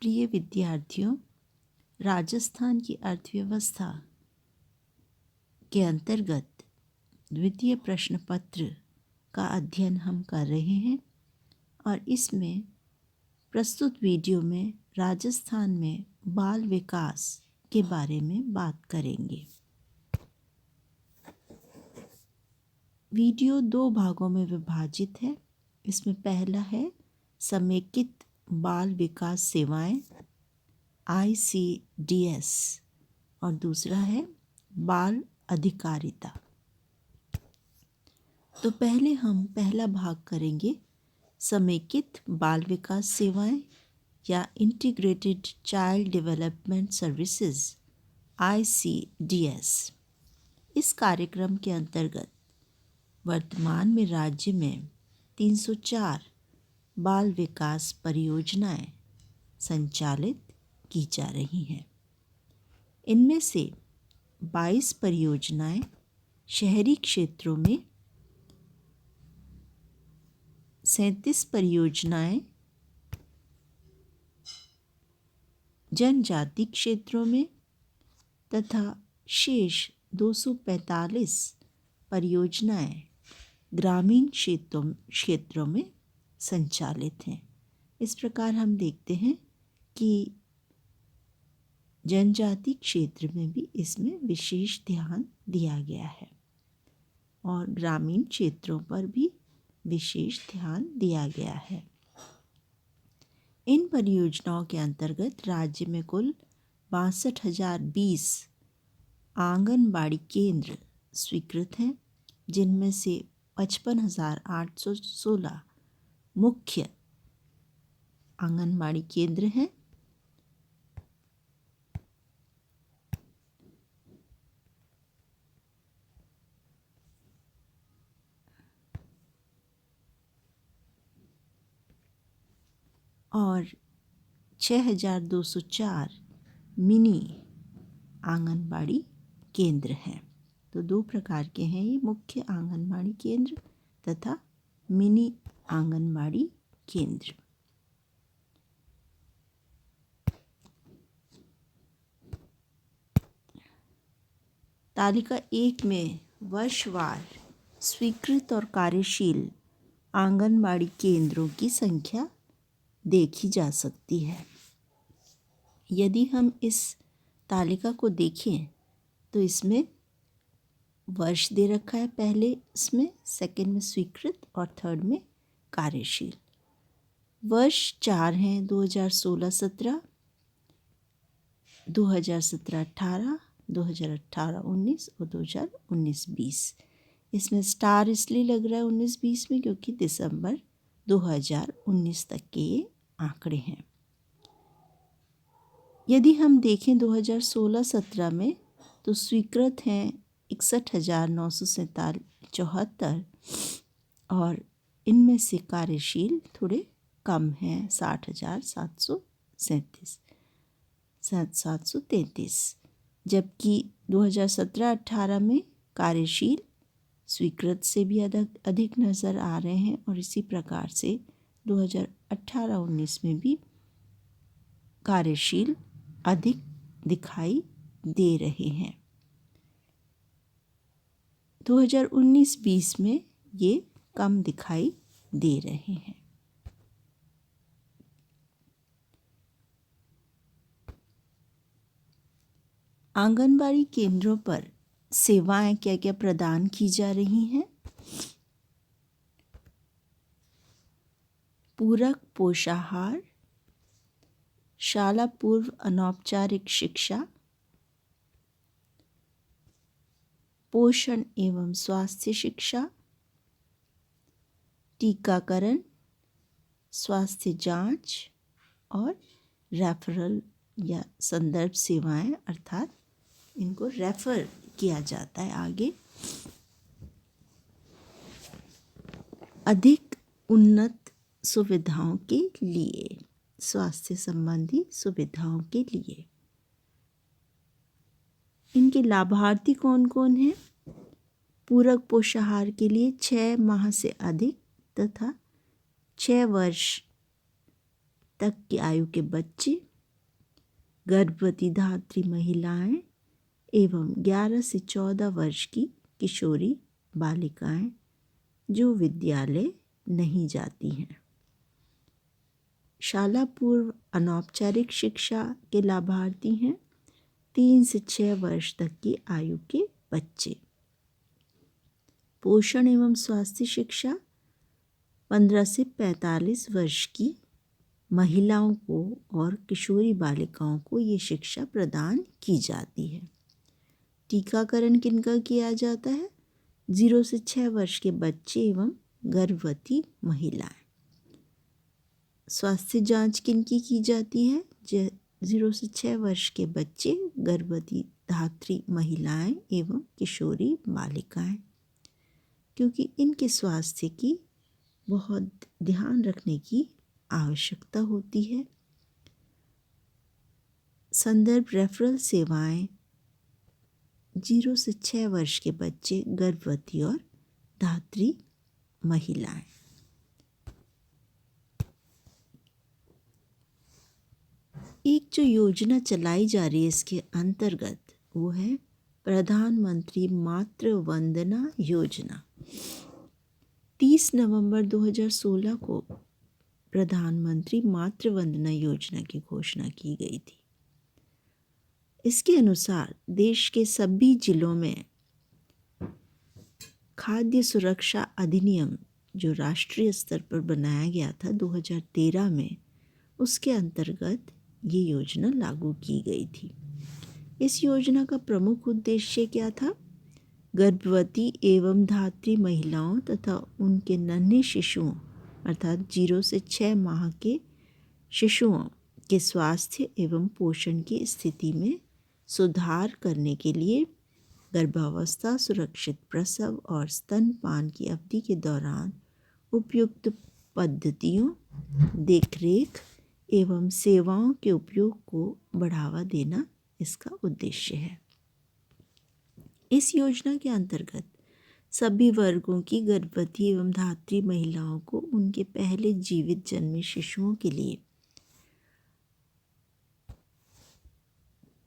प्रिय विद्यार्थियों, राजस्थान की अर्थव्यवस्था के अंतर्गत द्वितीय प्रश्न पत्र का अध्ययन हम कर रहे हैं और इसमें प्रस्तुत वीडियो में राजस्थान में बाल विकास के बारे में बात करेंगे। वीडियो 2 भागों में विभाजित है। इसमें पहला है समेकित बाल विकास सेवाएं ICDS और दूसरा है बाल अधिकारिता। तो पहले हम पहला भाग करेंगे समेकित बाल विकास सेवाएं या integrated child development services ICDS। इस कार्यक्रम के अंतर्गत वर्तमान में राज्य में 304 बाल विकास परियोजनाएं संचालित की जा रही हैं। इनमें से 22 परियोजनाएं शहरी क्षेत्रों में, 37 परियोजनाएं जनजाति क्षेत्रों में तथा शेष 245 परियोजनाएं ग्रामीण क्षेत्रों में संचालित हैं। इस प्रकार हम देखते हैं कि जनजाति क्षेत्र में भी इसमें विशेष ध्यान दिया गया है और ग्रामीण क्षेत्रों पर भी विशेष ध्यान दिया गया है। इन परियोजनाओं के अंतर्गत राज्य में कुल 62,020 आंगनबाड़ी केंद्र स्वीकृत हैं, जिनमें से 55,816 मुख्य आंगनबाड़ी केंद्र हैं और 6,204 मिनी आंगनबाड़ी केंद्र हैं। तो 2 प्रकार के हैं ये, मुख्य आंगनबाड़ी केंद्र तथा मिनी आंगनबाड़ी केंद्र। तालिका 1 में वर्षवार स्वीकृत और कार्यशील आंगनबाड़ी केंद्रों की संख्या देखी जा सकती है। यदि हम इस तालिका को देखें तो इसमें वर्ष दे रखा है, पहले इसमें, सेकंड में स्वीकृत और थर्ड में कार्यशील। वर्ष 4 हैं, 2016-17, 2017-18, 2018-19 और 2019-20। इसमें स्टार इसलिए लग रहा है 19-20 में क्योंकि दिसंबर 2019 तक के ये आंकड़े हैं। यदि हम देखें 2016-17 में तो स्वीकृत हैं 61,974 और इनमें से कार्यशील थोड़े कम हैं, 60,733, जबकि 2017-18 में कार्यशील स्वीकृत से भी अधिक नज़र आ रहे हैं और इसी प्रकार से 2018-19 में भी कार्यशील अधिक दिखाई दे रहे हैं। 2019-20 में ये कम दिखाई दे रहे हैं। आंगनबाड़ी केंद्रों पर सेवाएं क्या क्या प्रदान की जा रही हैं? पूरक पोषाहार, शाला पूर्व अनौपचारिक शिक्षा, पोषण एवं स्वास्थ्य शिक्षा, टीकाकरण, स्वास्थ्य जांच और रेफरल या संदर्भ सेवाएं, अर्थात इनको रेफर किया जाता है आगे अधिक उन्नत सुविधाओं के लिए, स्वास्थ्य संबंधी सुविधाओं के लिए। इनके लाभार्थी कौन कौन हैं? पूरक पोषाहार के लिए 6 माह से अधिक तथा 6 वर्ष तक की आयु के बच्चे, गर्भवती धात्री महिलाएं एवं 11 से 14 वर्ष की किशोरी बालिकाएं जो विद्यालय नहीं जाती हैं। शाला पूर्व अनौपचारिक शिक्षा के लाभार्थी हैं 3 से 6 वर्ष तक की आयु के बच्चे। पोषण एवं स्वास्थ्य शिक्षा 15 से 45 वर्ष की महिलाओं को और किशोरी बालिकाओं को ये शिक्षा प्रदान की जाती है। टीकाकरण किनका किया जाता है? 0 से 6 वर्ष के बच्चे एवं गर्भवती महिलाएं। स्वास्थ्य जांच किनकी की जाती है? 0 से 6 वर्ष के बच्चे, गर्भवती धात्री महिलाएं एवं किशोरी बालिकाएं, क्योंकि इनके स्वास्थ्य की बहुत ध्यान रखने की आवश्यकता होती है। संदर्भ रेफरल सेवाएं 0 से 6 वर्ष के बच्चे, गर्भवती और धात्री महिलाएं। एक जो योजना चलाई जा रही है इसके अंतर्गत वो है प्रधानमंत्री मातृ वंदना योजना। 30 नवंबर 2016 को प्रधानमंत्री मातृ वंदना योजना की घोषणा की गई थी। इसके अनुसार देश के सभी जिलों में खाद्य सुरक्षा अधिनियम जो राष्ट्रीय स्तर पर बनाया गया था 2013 में, उसके अंतर्गत ये योजना लागू की गई थी। इस योजना का प्रमुख उद्देश्य क्या था? गर्भवती एवं धात्री महिलाओं तथा उनके नन्हे शिशुओं अर्थात 0 से 6 माह के शिशुओं के स्वास्थ्य एवं पोषण की स्थिति में सुधार करने के लिए गर्भावस्था, सुरक्षित प्रसव और स्तनपान की अवधि के दौरान उपयुक्त पद्धतियों, देखरेख एवं सेवाओं के उपयोग को बढ़ावा देना इसका उद्देश्य है। इस योजना के अंतर्गत सभी वर्गों की गर्भवती एवं धात्री महिलाओं को उनके पहले जीवित जन्मे शिशुओं के लिए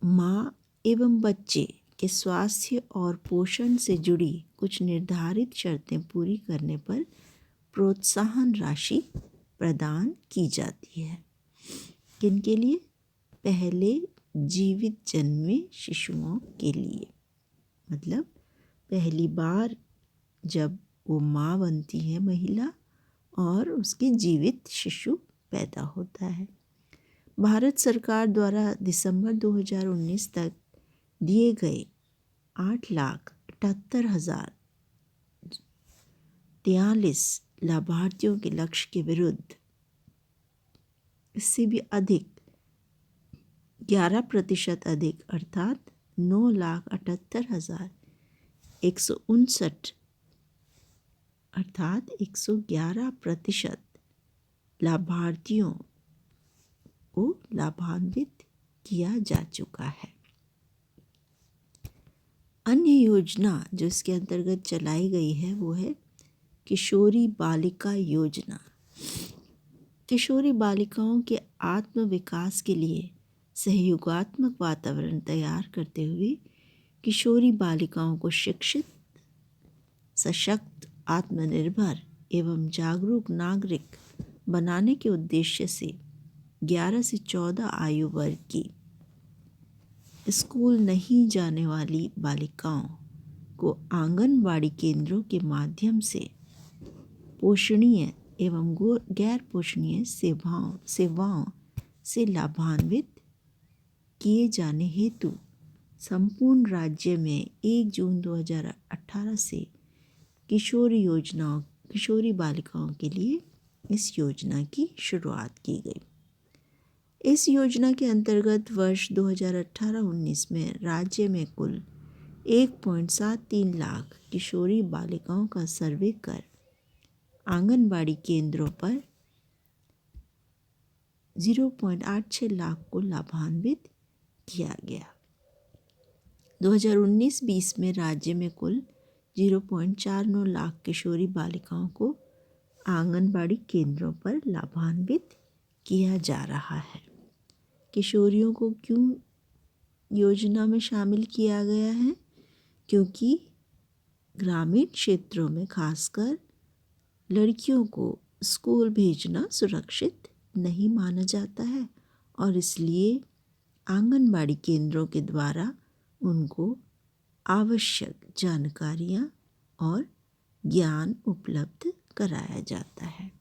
माँ एवं बच्चे के स्वास्थ्य और पोषण से जुड़ी कुछ निर्धारित शर्तें पूरी करने पर प्रोत्साहन राशि प्रदान की जाती है। किनके लिए? पहले जीवित जन्मे शिशुओं के लिए, मतलब पहली बार जब वो माँ बनती है महिला और उसके जीवित शिशु पैदा होता है। भारत सरकार द्वारा दिसंबर 2019 तक दिए गए 8,78,043 लाभार्थियों के लक्ष्य के विरुद्ध इससे भी अधिक 11% अधिक अर्थात 9,78,159 अर्थात 111% लाभार्थियों को लाभान्वित किया जा चुका है। अन्य योजना जो इसके अंतर्गत चलाई गई है वो है किशोरी बालिका योजना। किशोरी बालिकाओं के आत्म विकास के लिए सहयोगात्मक वातावरण तैयार करते हुए किशोरी बालिकाओं को शिक्षित, सशक्त, आत्मनिर्भर एवं जागरूक नागरिक बनाने के उद्देश्य से 11 से 14 आयु वर्ग की स्कूल नहीं जाने वाली बालिकाओं को आंगनबाड़ी केंद्रों के माध्यम से पोषणीय एवं गैर पोषणीय सेवाओं से लाभान्वित किए जाने हेतु संपूर्ण राज्य में 1 जून 2018 से किशोरी बालिकाओं के लिए इस योजना की शुरुआत की गई। इस योजना के अंतर्गत वर्ष 2018-19 में राज्य में कुल 1.73 लाख किशोरी बालिकाओं का सर्वे कर आंगनबाड़ी केंद्रों पर 0.86 लाख को लाभान्वित किया गया। 2019-20 में राज्य में कुल 0.49 लाख किशोरी बालिकाओं को आंगनबाड़ी केंद्रों पर लाभान्वित किया जा रहा है। किशोरियों को क्यों योजना में शामिल किया गया है? क्योंकि ग्रामीण क्षेत्रों में खासकर लड़कियों को स्कूल भेजना सुरक्षित नहीं माना जाता है और इसलिए आंगनबाड़ी केंद्रों के द्वारा उनको आवश्यक जानकारियाँ और ज्ञान उपलब्ध कराया जाता है,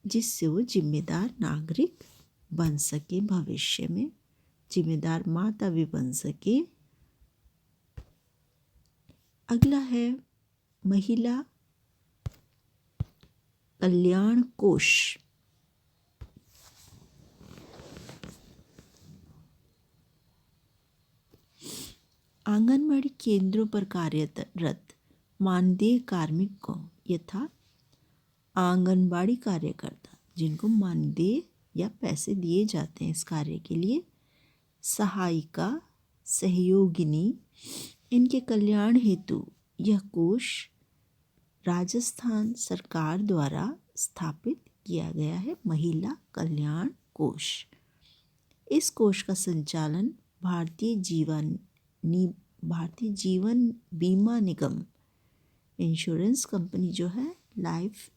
जिससे वो जिम्मेदार नागरिक बन सके, भविष्य में जिम्मेदार माता भी बन सके। अगला है महिला कल्याण कोष। आंगनबाड़ी केंद्रों पर कार्यरत मानदेय कार्मिकों यथा आंगनबाड़ी कार्यकर्ता जिनको मानदेय या पैसे दिए जाते हैं इस कार्य के लिए, सहायिका, सहयोगिनी, इनके कल्याण हेतु यह कोष राजस्थान सरकार द्वारा स्थापित किया गया है, महिला कल्याण कोष। इस कोष का संचालन भारतीय जीवन बीमा निगम इंश्योरेंस कंपनी जो है, लाइफ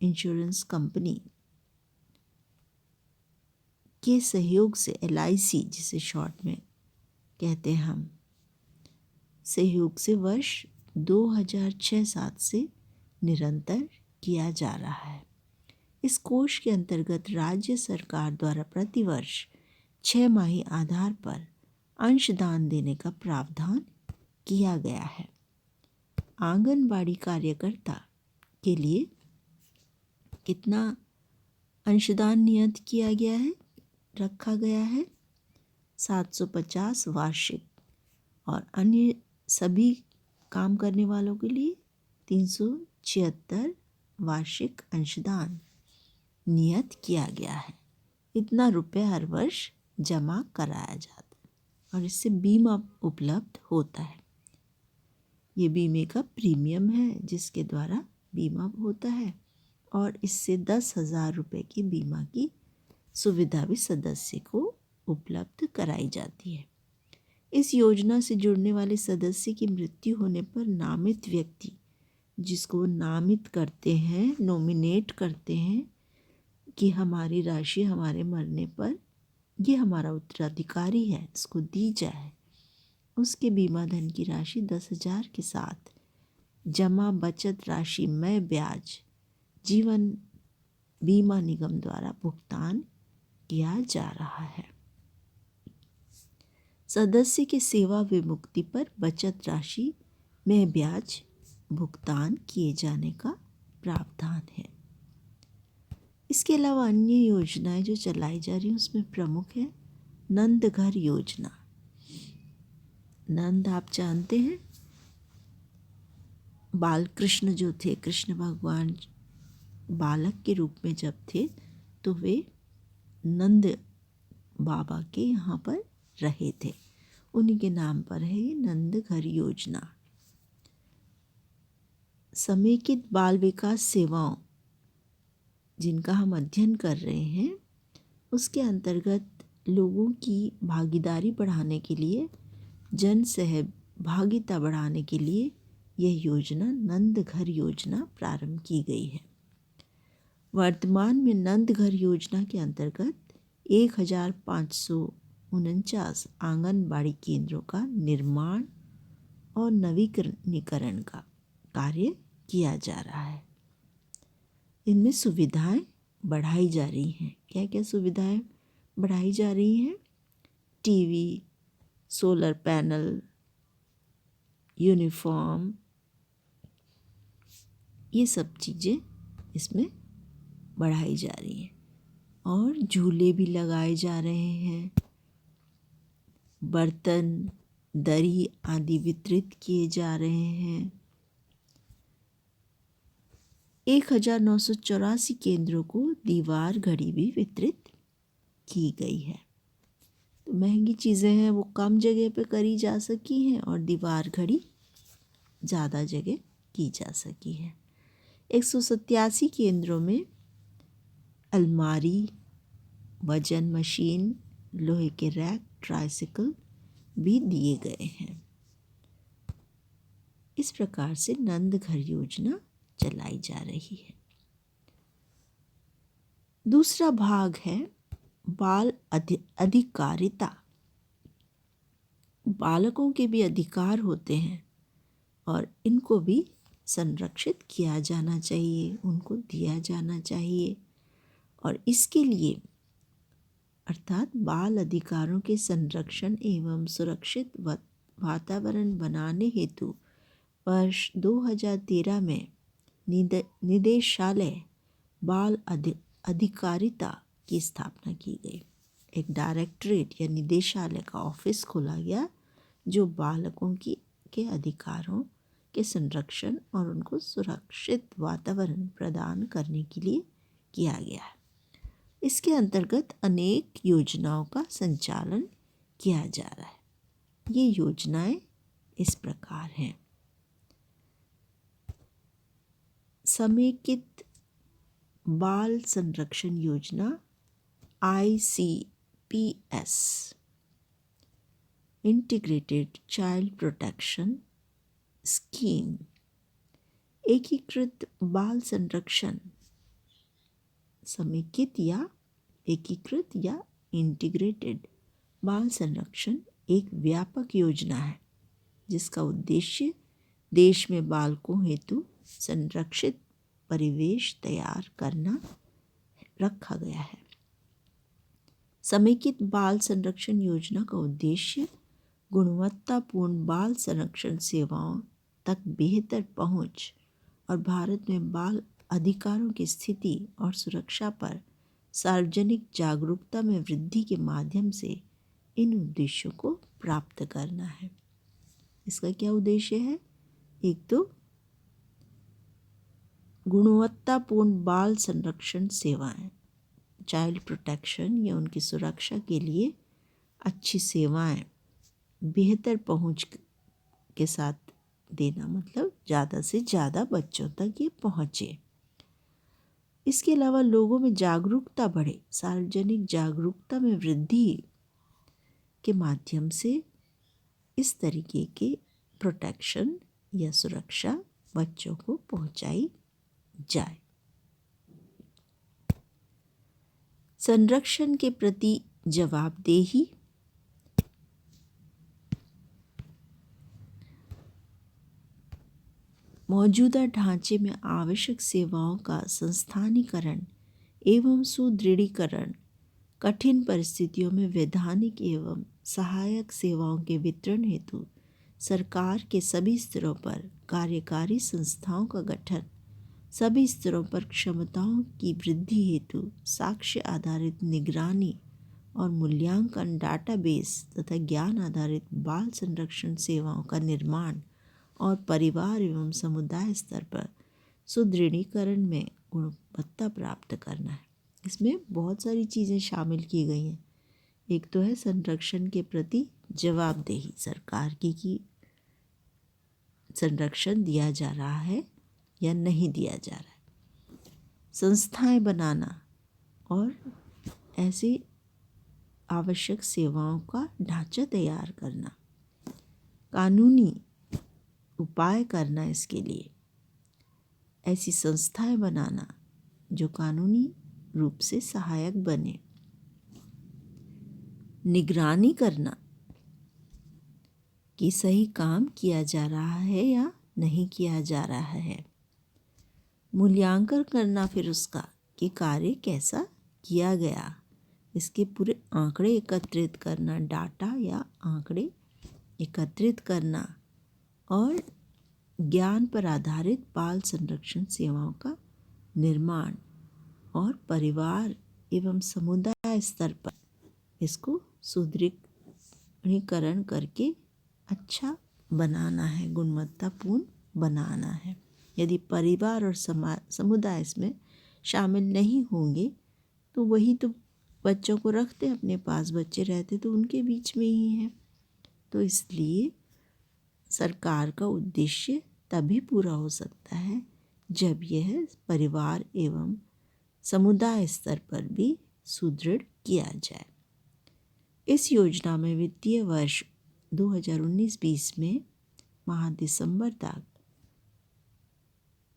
इंश्योरेंस कंपनी के सहयोग से, LIC जिसे शॉर्ट में कहते हैं हम, सहयोग से वर्ष 2006-07 से निरंतर किया जा रहा है। इस कोष के अंतर्गत राज्य सरकार द्वारा प्रतिवर्ष 6 माही आधार पर अंशदान देने का प्रावधान किया गया है। आंगनबाड़ी कार्यकर्ता के लिए कितना अंशदान नियत किया गया है, रखा गया है? 750 वार्षिक और अन्य सभी काम करने वालों के लिए 376 वार्षिक अंशदान नियत किया गया है। इतना रुपये हर वर्ष जमा कराया जाता है और इससे बीमा उपलब्ध होता है। ये बीमे का प्रीमियम है जिसके द्वारा बीमा होता है और इससे 10,000 रुपये की बीमा की सुविधा भी सदस्य को उपलब्ध कराई जाती है। इस योजना से जुड़ने वाले सदस्य की मृत्यु होने पर नामित व्यक्ति, जिसको वो नामित करते हैं, नॉमिनेट करते हैं कि हमारी राशि हमारे मरने पर ये हमारा उत्तराधिकारी है, इसको दी जाए, उसके बीमा धन की राशि 10,000 के साथ जमा बचत राशि में ब्याज जीवन बीमा निगम द्वारा भुगतान किया जा रहा है। सदस्य के सेवा विमुक्ति पर बचत राशि में ब्याज भुगतान किए जाने का प्रावधान है। इसके अलावा अन्य योजनाएं जो चलाई जा रही हैं उसमें प्रमुख है नंद घर योजना। नंद आप जानते हैं, बाल कृष्ण जो थे, कृष्ण भगवान बालक के रूप में जब थे तो वे नंद बाबा के यहाँ पर रहे थे, उन्हीं के नाम पर है ये नंद घर योजना। समेकित बाल विकास सेवाओं जिनका हम अध्ययन कर रहे हैं उसके अंतर्गत लोगों की भागीदारी बढ़ाने के लिए, जन सहभागिता बढ़ाने के लिए यह योजना नंद घर योजना प्रारंभ की गई है। वर्तमान में नंद घर योजना के अंतर्गत 1549 आंगनबाड़ी केंद्रों का निर्माण और नवीकरण का कार्य किया जा रहा है। इनमें सुविधाएं बढ़ाई जा रही हैं। क्या क्या सुविधाएं बढ़ाई जा रही हैं? टीवी, सोलर पैनल, यूनिफॉर्म, ये सब चीज़ें इसमें बढ़ाई जा रही हैं और झूले भी लगाए जा रहे हैं, बर्तन, दरी आदि वितरित किए जा रहे हैं। 1984 केंद्रों को दीवार घड़ी भी वितरित की गई है। तो महंगी चीज़ें हैं वो कम जगह पे करी जा सकी हैं और दीवार घड़ी ज़्यादा जगह की जा सकी है। 187 केंद्रों में अलमारी, वजन मशीन, लोहे के रैक, ट्राइसिकल भी दिए गए हैं। इस प्रकार से नंद घर योजना चलाई जा रही है। दूसरा भाग है बाल अधिकारिता। बालकों के भी अधिकार होते हैं और इनको भी संरक्षित किया जाना चाहिए, उनको दिया जाना चाहिए। और इसके लिए अर्थात बाल अधिकारों के संरक्षण एवं सुरक्षित वातावरण बनाने हेतु वर्ष 2013 में निदेशालय बाल अधिकारिता की स्थापना की गई। एक डायरेक्टरेट या निदेशालय का ऑफिस खोला गया जो बालकों के अधिकारों के संरक्षण और उनको सुरक्षित वातावरण प्रदान करने के लिए किया गया है। इसके अंतर्गत अनेक योजनाओं का संचालन किया जा रहा है। ये योजनाएं इस प्रकार हैं। समेकित बाल संरक्षण योजना ICPS, integrated child protection scheme, एकीकृत बाल संरक्षण, समेकित या एकीकृत या इंटीग्रेटेड बाल संरक्षण एक व्यापक योजना है जिसका उद्देश्य देश में बालकों हेतु संरक्षित परिवेश तैयार करना रखा गया है। समेकित बाल संरक्षण योजना का उद्देश्य गुणवत्तापूर्ण बाल संरक्षण सेवाओं तक बेहतर पहुंच और भारत में बाल अधिकारों की स्थिति और सुरक्षा पर सार्वजनिक जागरूकता में वृद्धि के माध्यम से इन उद्देश्यों को प्राप्त करना है। इसका क्या उद्देश्य है? एक तो गुणवत्तापूर्ण बाल संरक्षण सेवाएं, चाइल्ड प्रोटेक्शन या उनकी सुरक्षा के लिए अच्छी सेवाएं बेहतर पहुंच के साथ देना, मतलब ज़्यादा से ज़्यादा बच्चों तक ये पहुँचे। इसके अलावा लोगों में जागरूकता बढ़े, सार्वजनिक जागरूकता में वृद्धि के माध्यम से इस तरीके के प्रोटेक्शन या सुरक्षा बच्चों को पहुंचाई जाए। संरक्षण के प्रति जवाबदेही, मौजूदा ढांचे में आवश्यक सेवाओं का संस्थानीकरण एवं सुदृढ़ीकरण, कठिन परिस्थितियों में वैधानिक एवं सहायक सेवाओं के वितरण हेतु सरकार के सभी स्तरों पर कार्यकारी संस्थाओं का गठन, सभी स्तरों पर क्षमताओं की वृद्धि हेतु साक्ष्य आधारित निगरानी और मूल्यांकन, डाटाबेस तथा ज्ञान आधारित बाल संरक्षण सेवाओं का निर्माण और परिवार एवं समुदाय स्तर पर सुदृढ़ीकरण में गुणवत्ता प्राप्त करना है। इसमें बहुत सारी चीज़ें शामिल की गई हैं। एक तो है संरक्षण के प्रति जवाबदेही, सरकार की संरक्षण दिया जा रहा है या नहीं दिया जा रहा है, संस्थाएं बनाना और ऐसी आवश्यक सेवाओं का ढांचा तैयार करना, कानूनी उपाय करना, इसके लिए ऐसी संस्थाएं बनाना जो कानूनी रूप से सहायक बने, निगरानी करना कि सही काम किया जा रहा है या नहीं किया जा रहा है, मूल्यांकन करना फिर उसका कि कार्य कैसा किया गया, इसके पूरे आंकड़े एकत्रित करना, डाटा या आंकड़े एकत्रित करना और ज्ञान पर आधारित बाल संरक्षण सेवाओं का निर्माण और परिवार एवं समुदाय स्तर पर इसको सुदृढ़ीकरण करके अच्छा बनाना है, गुणवत्तापूर्ण बनाना है। यदि परिवार और समुदाय इसमें शामिल नहीं होंगे तो वही तो बच्चों को रखते अपने पास, बच्चे रहते तो उनके बीच में ही हैं। तो इसलिए सरकार का उद्देश्य तभी पूरा हो सकता है जब यह परिवार एवं समुदाय स्तर पर भी सुदृढ़ किया जाए। इस योजना में वित्तीय वर्ष 2019-20 में माह दिसंबर तक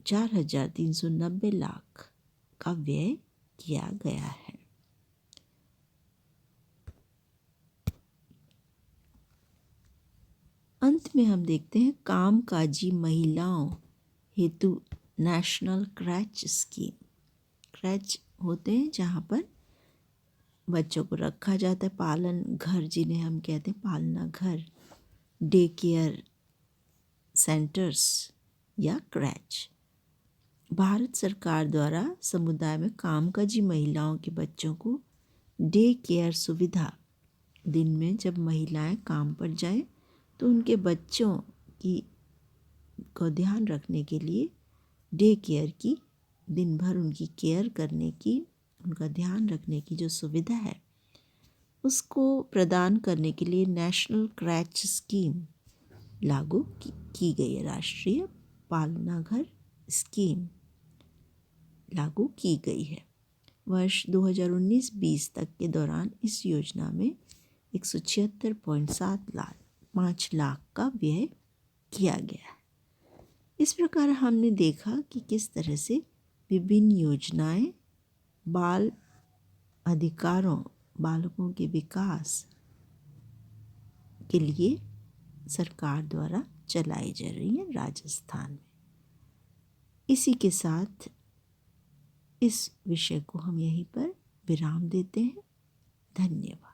4,390 लाख का व्यय किया गया है। अंत में हम देखते हैं कामकाजी महिलाओं हेतु नेशनल क्रैच स्कीम। क्रैच होते हैं जहाँ पर बच्चों को रखा जाता है, पालन घर जिन्हें हम कहते हैं पालना घर, डे केयर सेंटर्स या क्रैच। भारत सरकार द्वारा समुदाय में कामकाजी महिलाओं के बच्चों को डे केयर सुविधा, दिन में जब महिलाएं काम पर जाएं तो उनके बच्चों को ध्यान रखने के लिए डे केयर की, दिन भर उनकी केयर करने की, उनका ध्यान रखने की जो सुविधा है उसको प्रदान करने के लिए नेशनल क्रैच स्कीम लागू की गई है। राष्ट्रीय पालना घर स्कीम लागू की गई है। वर्ष 2019-20 तक के दौरान इस योजना में 176.5 लाख का व्यय किया गया है। इस प्रकार हमने देखा कि किस तरह से विभिन्न योजनाएं बाल अधिकारों, बालकों के विकास के लिए सरकार द्वारा चलाई जा रही है राजस्थान में। इसी के साथ इस विषय को हम यहीं पर विराम देते हैं। धन्यवाद।